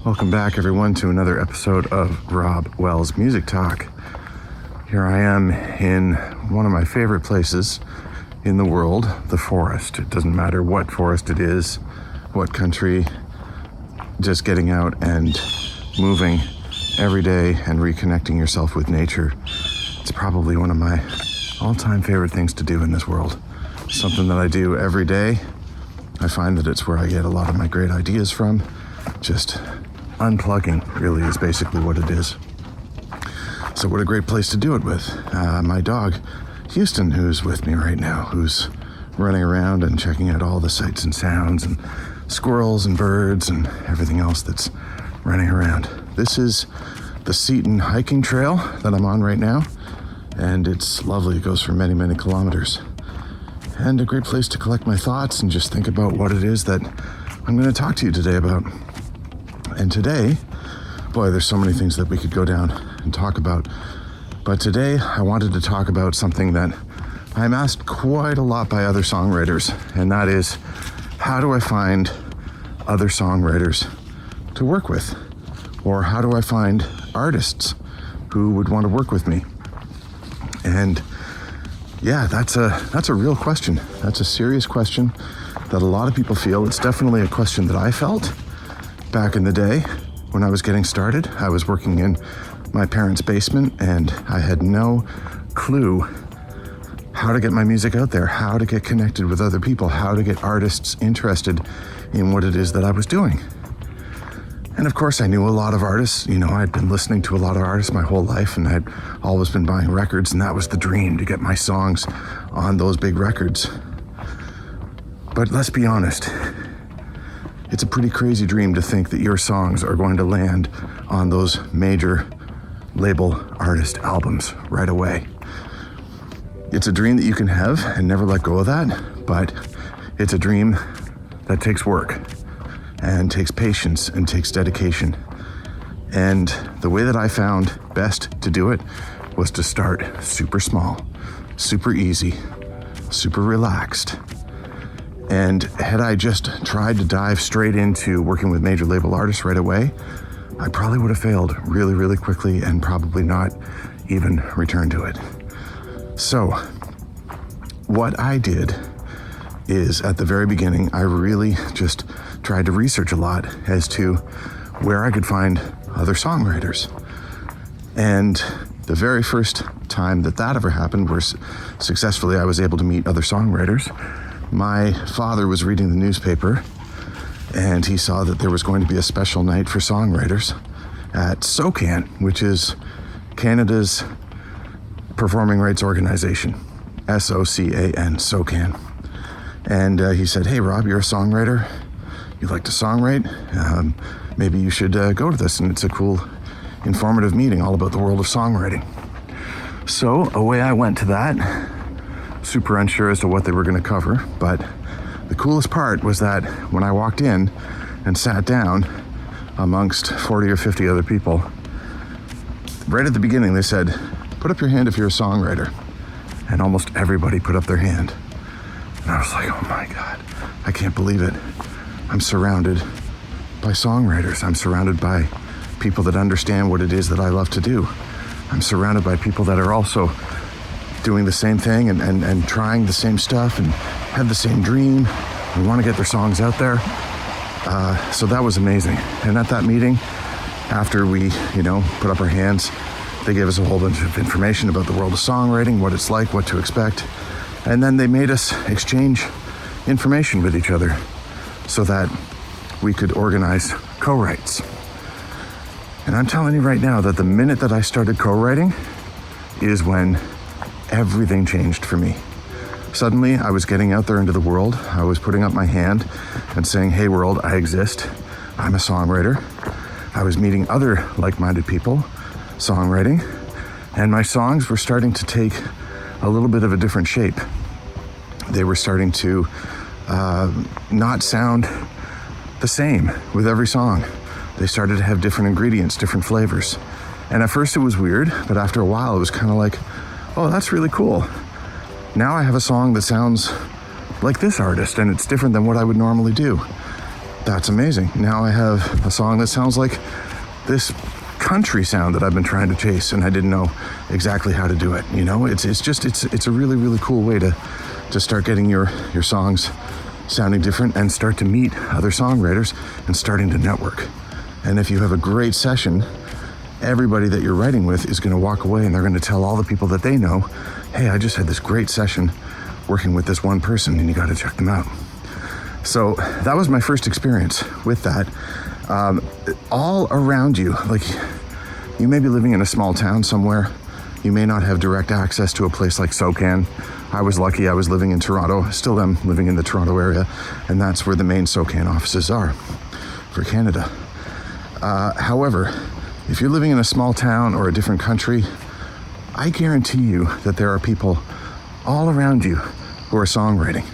Welcome back, everyone, to another episode of Rob Wells Music Talk. Here I am in one of my favorite places in the world, the forest. It doesn't matter what forest it is, what country, just getting out and moving every day and reconnecting yourself with nature. It's probably one of my all-time favorite things to do in this world. Something that I do every day. I find that it's where I get a lot of my great ideas from. Just unplugging really is basically what it is. So what a great place to do it with. My dog, Houston, who's with me right now, who's running around and checking out all the sights and sounds and squirrels and birds and everything else that's running around. This is the Seton hiking trail that I'm on right now, and it's lovely. It goes for many, many kilometers. And a great place to collect my thoughts and just think about what it is that I'm going to talk to you today about. And today, boy, there's so many things that we could go down and talk about. But today, I wanted to talk about something that I'm asked quite a lot by other songwriters, and that is, how do I find other songwriters to work with? Or how do I find artists who would want to work with me? And yeah, that's a real question. That's a serious question that a lot of people feel. It's definitely a question that I felt back in the day when I was getting started. I was working in my parents' basement and I had no clue how to get my music out there, how to get connected with other people, how to get artists interested in what it is that I was doing. And of course, I knew a lot of artists. You know, I'd been listening to a lot of artists my whole life, and I'd always been buying records, and that was the dream, to get my songs on those big records. But let's be honest, it's a pretty crazy dream to think that your songs are going to land on those major label artist albums right away. It's a dream that you can have and never let go of that, but it's a dream that takes work and takes patience and takes dedication. And the way that I found best to do it was to start super small, super easy, super relaxed. And had I just tried to dive straight into working with major label artists right away, I probably would have failed really, really quickly and probably not even returned to it. So what I did is, at the very beginning, I really just tried to research a lot as to where I could find other songwriters. And the very first time that ever happened, where successfully I was able to meet other songwriters, my father was reading the newspaper and he saw that there was going to be a special night for songwriters at SOCAN, which is Canada's performing rights organization, SOCAN, SOCAN. And he said, "Hey Rob, you're a songwriter. You like to songwrite. Maybe you should go to this, and it's a cool, informative meeting all about the world of songwriting." So away I went to that, super unsure as to what they were going to cover, but the coolest part was that when I walked in and sat down amongst 40 or 50 other people, right at the beginning they said, "Put up your hand if you're a songwriter." And almost everybody put up their hand. And I was like, oh my God, I can't believe it. I'm surrounded by songwriters. I'm surrounded by people that understand what it is that I love to do. I'm surrounded by people that are also doing the same thing and trying the same stuff and have the same dream and want to get their songs out there. So that was amazing. And at that meeting, after we, put up our hands, they gave us a whole bunch of information about the world of songwriting, what it's like, what to expect. And then they made us exchange information with each other so that we could organize co-writes. And I'm telling you right now that the minute that I started co-writing is when everything changed for me. Suddenly, I was getting out there into the world. I was putting up my hand and saying, "Hey world, I exist. I'm a songwriter." I was meeting other like-minded people, songwriting, and my songs were starting to take a little bit of a different shape. They were starting to not sound the same with every song. They started to have different ingredients, different flavors. And at first it was weird, but after a while it was kind of like, oh, that's really cool. Now I have a song that sounds like this artist, and it's different than what I would normally do. That's amazing. Now I have a song that sounds like this country sound that I've been trying to chase, and I didn't know exactly how to do it. You know, it's a really, really cool way to start getting your songs sounding different and start to meet other songwriters and starting to network. And if you have a great session, everybody that you're writing with is going to walk away and they're going to tell all the people that they know, hey, I just had this great session working with this one person and you got to check them out. So that was my first experience with that. All around you, like you may be living in a small town somewhere. You may not have direct access to a place like SoCan. I was lucky, I was living in Toronto. I still am living in the Toronto area, and that's where the main SoCan offices are for Canada. However, if you're living in a small town or a different country, I guarantee you that there are people all around you who are songwriting,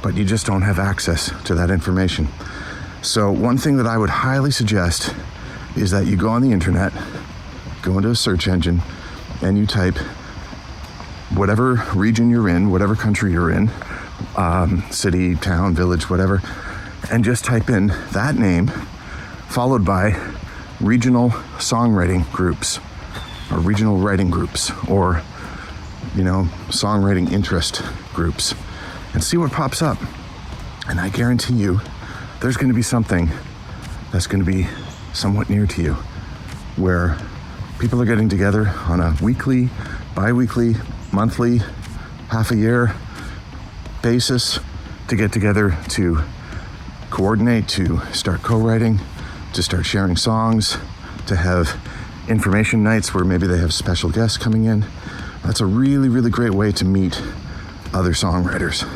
but you just don't have access to that information. So one thing that I would highly suggest is that you go on the internet, go into a search engine, and you type whatever region you're in, whatever country you're in, city, town, village, whatever, and just type in that name followed by regional songwriting groups or regional writing groups or, you know, songwriting interest groups and see what pops up. And I guarantee you there's going to be something that's going to be somewhat near to you where people are getting together on a weekly, bi-weekly, monthly, half a year basis to get together to coordinate, to start co-writing, to start sharing songs, to have information nights where maybe they have special guests coming in. That's a really, really great way to meet other songwriters.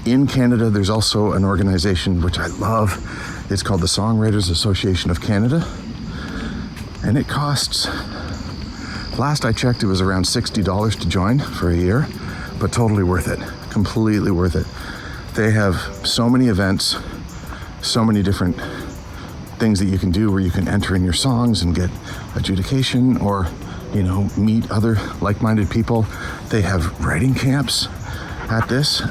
In Canada, there's also an organization which I love. It's called the Songwriters Association of Canada. And it costs, last I checked, it was around $60 to join for a year, but totally worth it, completely worth it. They have so many events, so many different things that you can do where you can enter in your songs and get adjudication or, you know, meet other like-minded people. They have writing camps at this,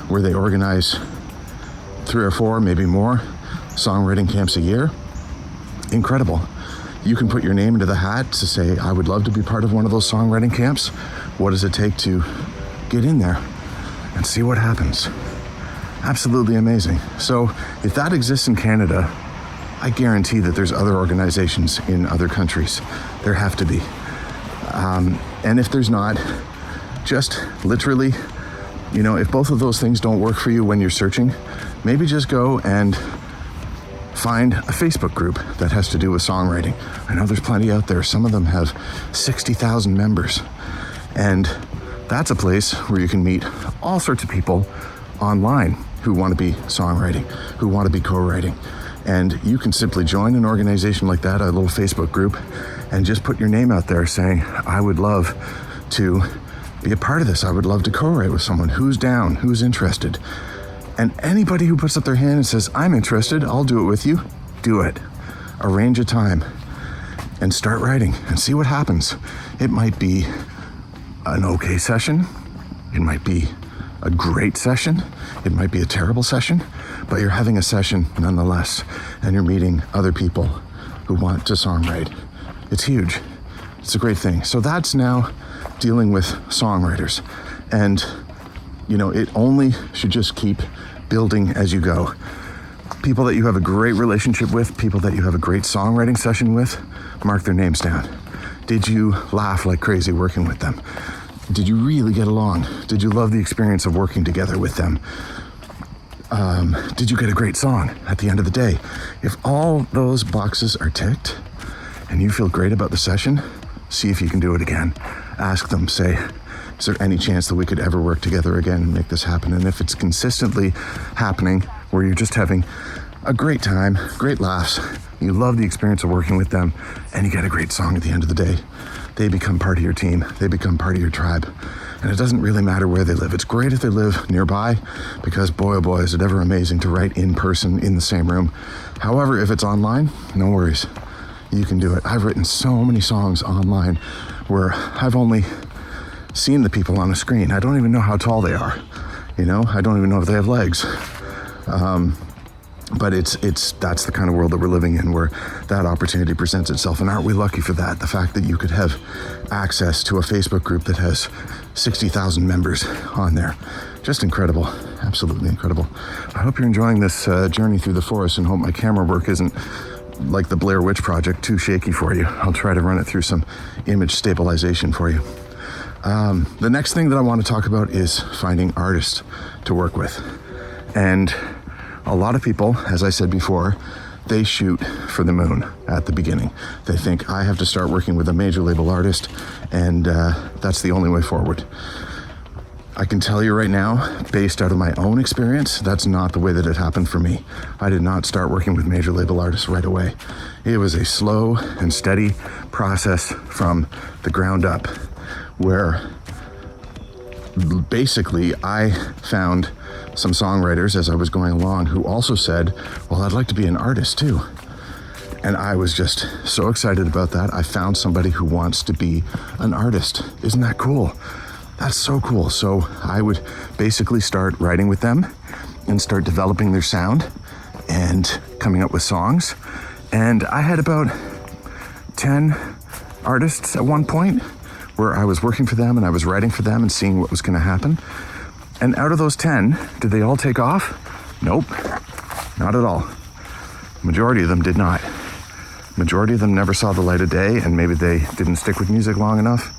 where they organize 3 or 4, maybe more, songwriting camps a year. Incredible. You can put your name into the hat to say, I would love to be part of one of those songwriting camps. What does it take to get in there and see what happens? Absolutely amazing. So if that exists in Canada, I guarantee that there's other organizations in other countries. There have to be. And if there's not, just literally, you know, if both of those things don't work for you when you're searching, maybe just go and find a Facebook group that has to do with songwriting. I know there's plenty out there. Some of them have 60,000 members. And that's a place where you can meet all sorts of people online who want to be songwriting, who want to be co-writing. And you can simply join an organization like that, a little Facebook group, and just put your name out there saying, I would love to be a part of this. I would love to co-write with someone. Who's down? Who's interested? And anybody who puts up their hand and says, I'm interested, I'll do it with you, do it. Arrange a time and start writing and see what happens. It might be an okay session. It might be a great session. It might be a terrible session, but you're having a session nonetheless, and you're meeting other people who want to songwrite. It's huge. It's a great thing. So that's now dealing with songwriters. And, you know, it only should just keep building as you go. People that you have a great relationship with, people that you have a great songwriting session with, mark their names down. Did you laugh like crazy working with them? Did you really get along? Did you love the experience of working together with them? Did you get a great song at the end of the day? If all those boxes are ticked and you feel great about the session, see if you can do it again. Ask them, say, is there any chance that we could ever work together again and make this happen? And if it's consistently happening where you're just having a great time, great laughs, you love the experience of working with them, and you get a great song at the end of the day, they become part of your team. They become part of your tribe. And it doesn't really matter where they live. It's great if they live nearby, because boy, oh boy, is it ever amazing to write in person in the same room. However, if it's online, no worries. you can do it. I've written so many songs online where I've only seen the people on a screen. I don't even know how tall they are. You know, I don't even know if they have legs. But that's the kind of world that we're living in, where that opportunity presents itself. And aren't we lucky for that? The fact that you could have access to a Facebook group that has 60,000 members on there. Just incredible. Absolutely incredible. I hope you're enjoying this journey through the forest, and hope my camera work isn't, like the Blair Witch Project, too shaky for you. I'll try to run it through some image stabilization for you. The next thing that I want to talk about is finding artists to work with. And a lot of people, as I said before, they shoot for the moon at the beginning. They think, I have to start working with a major label artist, and that's the only way forward. I can tell you right now, based out of my own experience, that's not the way that it happened for me. I did not start working with major label artists right away. It was a slow and steady process from the ground up, where basically I found some songwriters as I was going along who also said, well, I'd like to be an artist too. And I was just so excited about that. I found somebody who wants to be an artist. Isn't that cool? That's so cool. So I would basically start writing with them and start developing their sound and coming up with songs. And I had about 10 artists at one point where I was working for them and I was writing for them and seeing what was going to happen. And out of those 10, did they all take off? Nope, not at all. Majority of them did not. Majority of them never saw the light of day, and maybe they didn't stick with music long enough.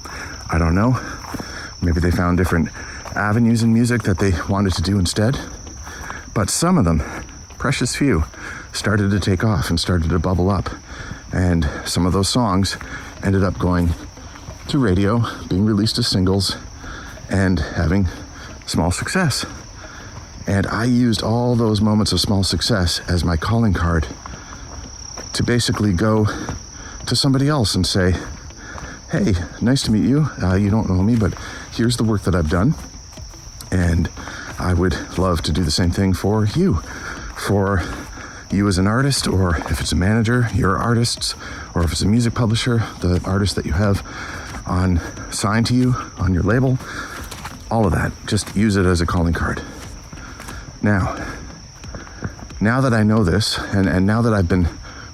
I don't know. Maybe they found different avenues in music that they wanted to do instead. But some of them, precious few, started to take off and started to bubble up. And some of those songs ended up going to radio, being released as singles, and having small success. And I used all those moments of small success as my calling card to basically go to somebody else and say, hey, nice to meet you. You don't know me, but here's the work that I've done. And I would love to do the same thing for you as an artist, or if it's a manager, your artists, or if it's a music publisher, the artist that you have signed to you on your label, all of that. Just use it as a calling card. Now that I know this, and now that I've been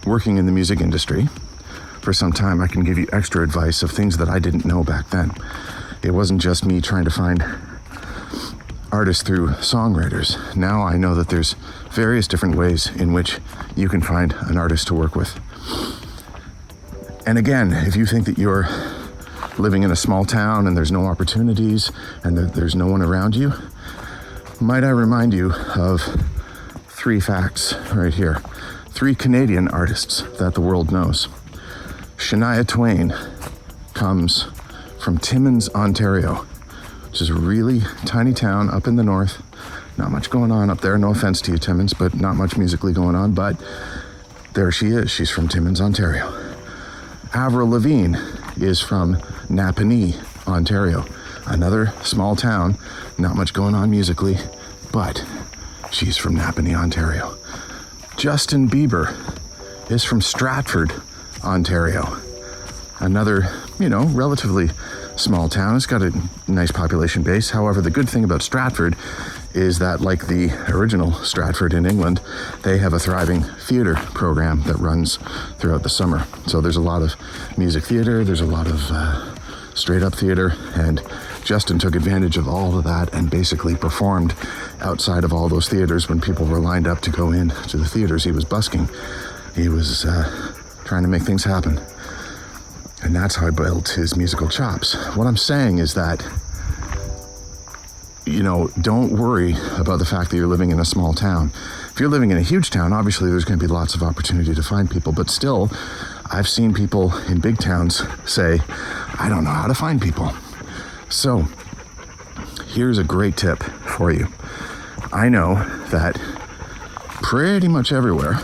working in the music industry for some time, I can give you extra advice of things that I didn't know back then. It wasn't just me trying to find artists through songwriters. Now I know that there's various different ways in which you can find an artist to work with. And again, if you think that you're living in a small town and there's no opportunities and there's no one around you, might I remind you of 3 facts right here. 3 Canadian artists that the world knows. Shania Twain comes from Timmins, Ontario, which is a really tiny town up in the north. Not much going on up there. No offense to you, Timmins, but not much musically going on. But there she is. She's from Timmins, Ontario. Avril Lavigne is from Napanee, Ontario. Another small town. Not much going on musically, but she's from Napanee, Ontario. Justin Bieber is from Stratford, Ontario. Another, relatively small town. It's got a nice population base. However, the good thing about Stratford is that, like the original Stratford in England, they have a thriving theater program that runs throughout the summer. So there's a lot of music theater, there's a lot of straight up theater, and Justin took advantage of all of that and basically performed outside of all those theaters when people were lined up to go in to the theaters. He was busking. He was trying to make things happen. And that's how he built his musical chops. What I'm saying is that, don't worry about the fact that you're living in a small town. If you're living in a huge town, obviously there's going to be lots of opportunity to find people. But still, I've seen people in big towns say, I don't know how to find people. So here's a great tip for you. I know that pretty much everywhere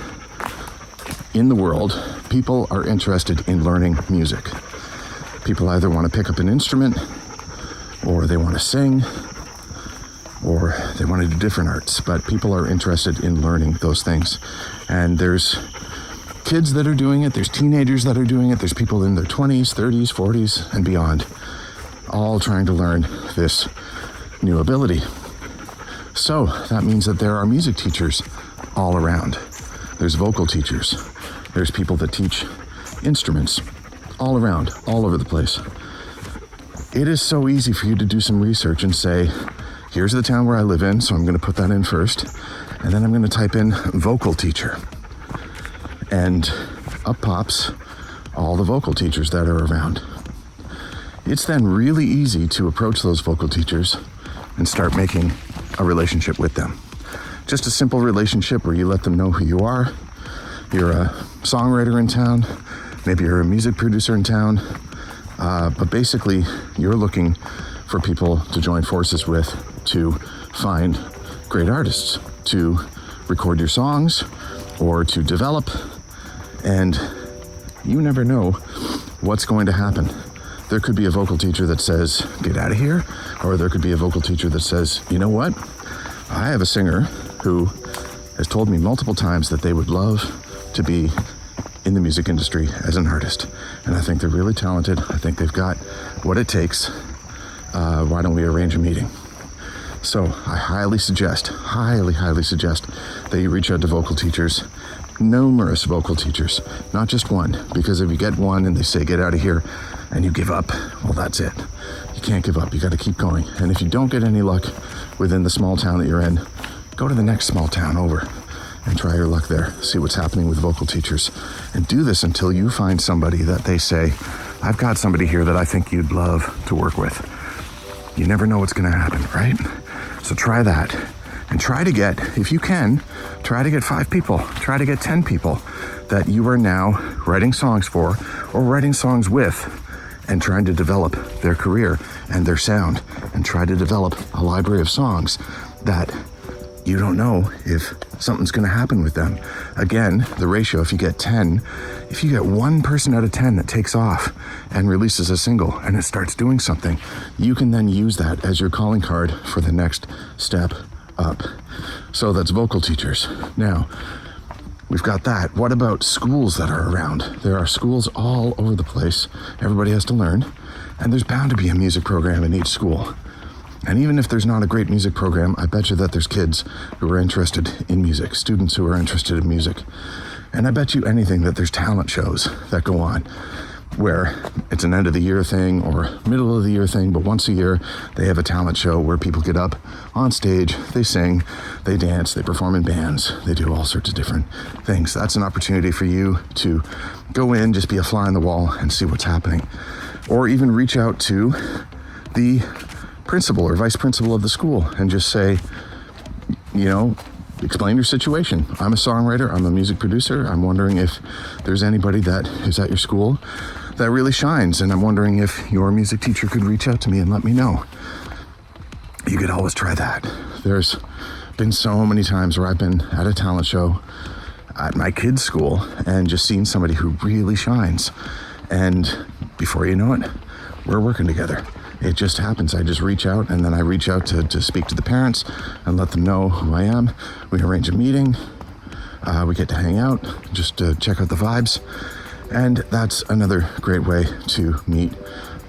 in the world, people are interested in learning music. People either want to pick up an instrument, or they want to sing, or they want to do different arts, but people are interested in learning those things. And there's kids that are doing it, there's teenagers that are doing it, there's people in their 20s, 30s, 40s, and beyond, all trying to learn this new ability. So that means that there are music teachers all around. There's vocal teachers. There's people that teach instruments all around, all over the place. It is so easy for you to do some research and say, here's the town where I live in, so I'm going to put that in first, and then I'm going to type in vocal teacher. And up pops all the vocal teachers that are around. It's then really easy to approach those vocal teachers and start making a relationship with them. Just a simple relationship where you let them know who you are. You're a songwriter in town, maybe you're a music producer in town, but basically you're looking for people to join forces with to find great artists, to record your songs or to develop, and you never know what's going to happen. There could be a vocal teacher that says, get out of here, or there could be a vocal teacher that says, you know what? I have a singer who has told me multiple times that they would love to be in the music industry as an artist. And I think they're really talented. I think they've got what it takes. Why don't we arrange a meeting? So I highly suggest that you reach out to vocal teachers, numerous vocal teachers, not just one, because if you get one and they say, get out of here, and you give up, well, that's it. You can't give up. You got to keep going. And if you don't get any luck within the small town that you're in, go to the next small town over and try your luck there. See what's happening with vocal teachers. And do this until you find somebody that they say, I've got somebody here that I think you'd love to work with. You never know what's going to happen, right? So try that. And try to get, if you can, try to get 5 people, try to get 10 people that you are now writing songs for or writing songs with, and trying to develop their career and their sound, and try to develop a library of songs that you don't know if something's going to happen with them. Again, the ratio, if you get one person out of 10 that takes off and releases a single and it starts doing something, you can then use that as your calling card for the next step up. So that's vocal teachers. Now, we've got that. What about schools that are around? There are schools all over the place. Everybody has to learn, and there's bound to be a music program in each school. And even if there's not a great music program, I bet you that there's kids who are interested in music, students who are interested in music. And I bet you anything that there's talent shows that go on where it's an end of the year thing or middle of the year thing, but once a year they have a talent show where people get up on stage, they sing, they dance, they perform in bands, they do all sorts of different things. That's an opportunity for you to go in, just be a fly on the wall and see what's happening. Or even reach out to the principal or vice principal of the school and just say, explain your situation. I'm a songwriter, I'm a music producer. I'm wondering if there's anybody that is at your school that really shines, and I'm wondering if your music teacher could reach out to me and let me know. You could always try that. There's been so many times where I've been at a talent show at my kids' school and just seen somebody who really shines. And before you know it, we're working together. It just happens. I just reach out, and then I reach out to speak to the parents and let them know who I am. We arrange a meeting. We get to hang out, just to check out the vibes. And that's another great way to meet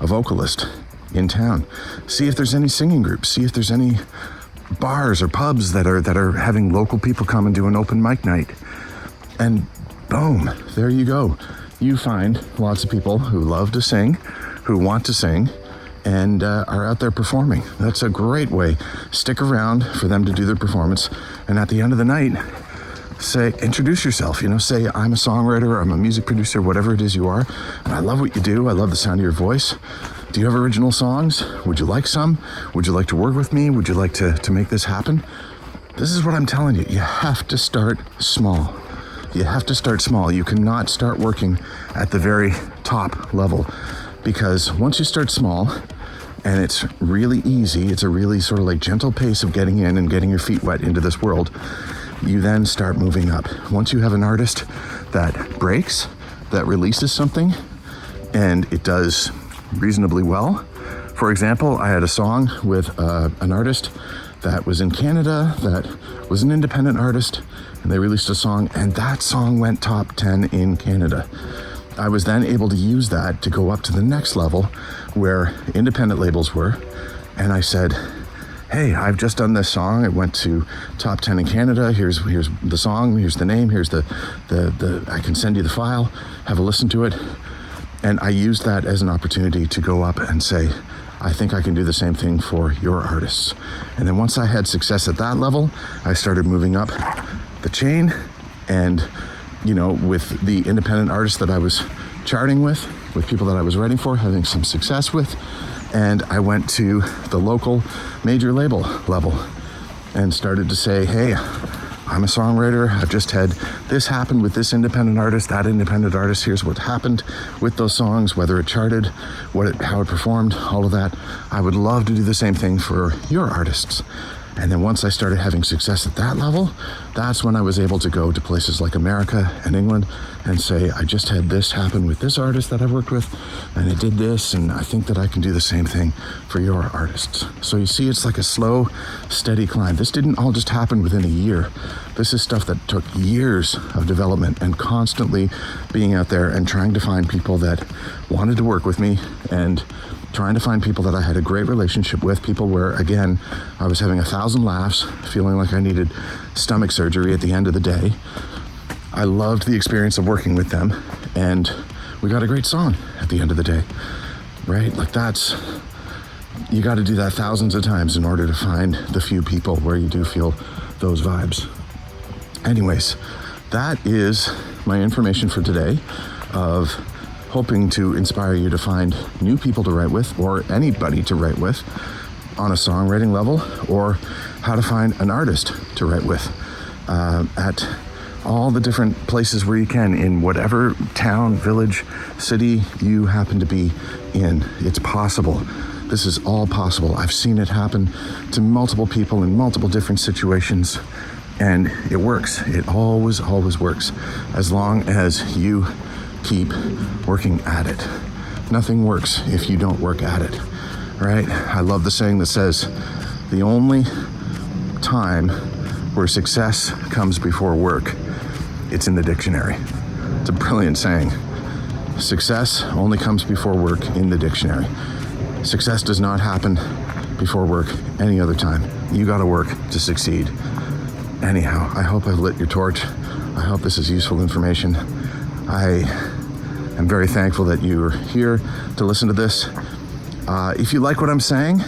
a vocalist in town. See if there's any singing groups. See if there's any bars or pubs that are having local people come and do an open mic night. And boom, there you go. You find lots of people who love to sing, who want to sing, and are out there performing. That's a great way. Stick around for them to do their performance, and at the end of the night, introduce yourself, say, I'm a songwriter, I'm a music producer, whatever it is you are, and I love what you do, I love the sound of your voice. Do you have original songs? Would you like some? Would you like to work with me? Would you like to make this happen? This is what I'm telling you. You have to start small. You have to start small. You cannot start working at the very top level, because once you start small, and it's really easy, it's a really sort of like gentle pace of getting in and getting your feet wet into this world, you then start moving up. Once you have an artist that breaks, that releases something, and it does reasonably well. For example, I had a song with an artist that was in Canada, that was an independent artist, and they released a song, and that song went top 10 in Canada. I was then able to use that to go up to the next level where independent labels were, and I said, hey, I've just done this song. It went to top 10 in Canada. Here's the song, here's the name, here's the I can send you the file, have a listen to it. And I used that as an opportunity to go up and say, I think I can do the same thing for your artists. And then once I had success at that level, I started moving up the chain, and, you know, with the independent artists that I was charting with people that I was writing for, having some success with. And I went to the local major label level and started to say, hey, I'm a songwriter. I've just had this happen with this independent artist, that independent artist. Here's what happened with those songs, whether it charted, how it performed, all of that. I would love to do the same thing for your artists. And then once I started having success at that level, that's when I was able to go to places like America and England and say, I just had this happen with this artist that I worked with, and it did this, and I think that I can do the same thing for your artists. So you see, it's like a slow, steady climb. This didn't all just happen within a year. This is stuff that took years of development and constantly being out there and trying to find people that wanted to work with me, and trying to find people that I had a great relationship with, people where, again, I was having 1,000 laughs, feeling like I needed stomach surgery at the end of the day. I loved the experience of working with them, and we got a great song at the end of the day, right? Like you got to do that thousands of times in order to find the few people where you do feel those vibes. Anyways, that is my information for today of hoping to inspire you to find new people to write with, or anybody to write with on a songwriting level, or how to find an artist to write with at all the different places where you can, in whatever town, village, city you happen to be in. It's possible. This is all possible. I've seen it happen to multiple people in multiple different situations, and it works. It always works, as long as you keep working at it. Nothing works if you don't work at it, right? I love the saying that says, the only time where success comes before work, it's in the dictionary. It's a brilliant saying. Success only comes before work in the dictionary. Success does not happen before work any other time. You gotta work to succeed. Anyhow, I hope I've lit your torch. I hope this is useful information. I am very thankful that you're here to listen to this. If you like what I'm saying,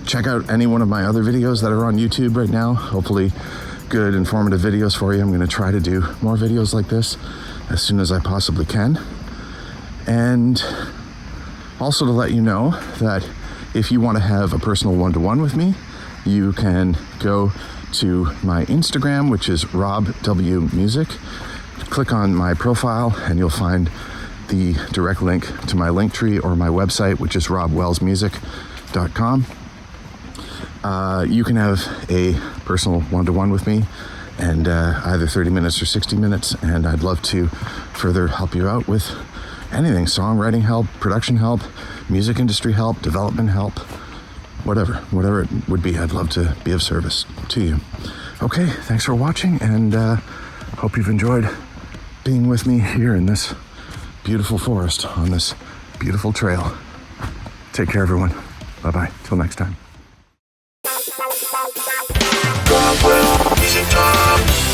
check out any one of my other videos that are on YouTube right now. Hopefully good, informative videos for you. I'm gonna try to do more videos like this as soon as I possibly can. And also to let you know that if you want to have a personal one-to-one with me, you can go to my Instagram, which is Rob W Music. Click on my profile and you'll find the direct link to my Linktree or my website, which is robwellsmusic.com. You can have a personal one-to-one with me, and either 30 minutes or 60 minutes, and I'd love to further help you out with anything: songwriting help, production help, music industry help, development help, whatever it would be. I'd love to be of service to you. Okay, thanks for watching, and hope you've enjoyed being with me here in this beautiful forest on this beautiful trail. Take care, everyone. Bye-bye. Till next time. Music time.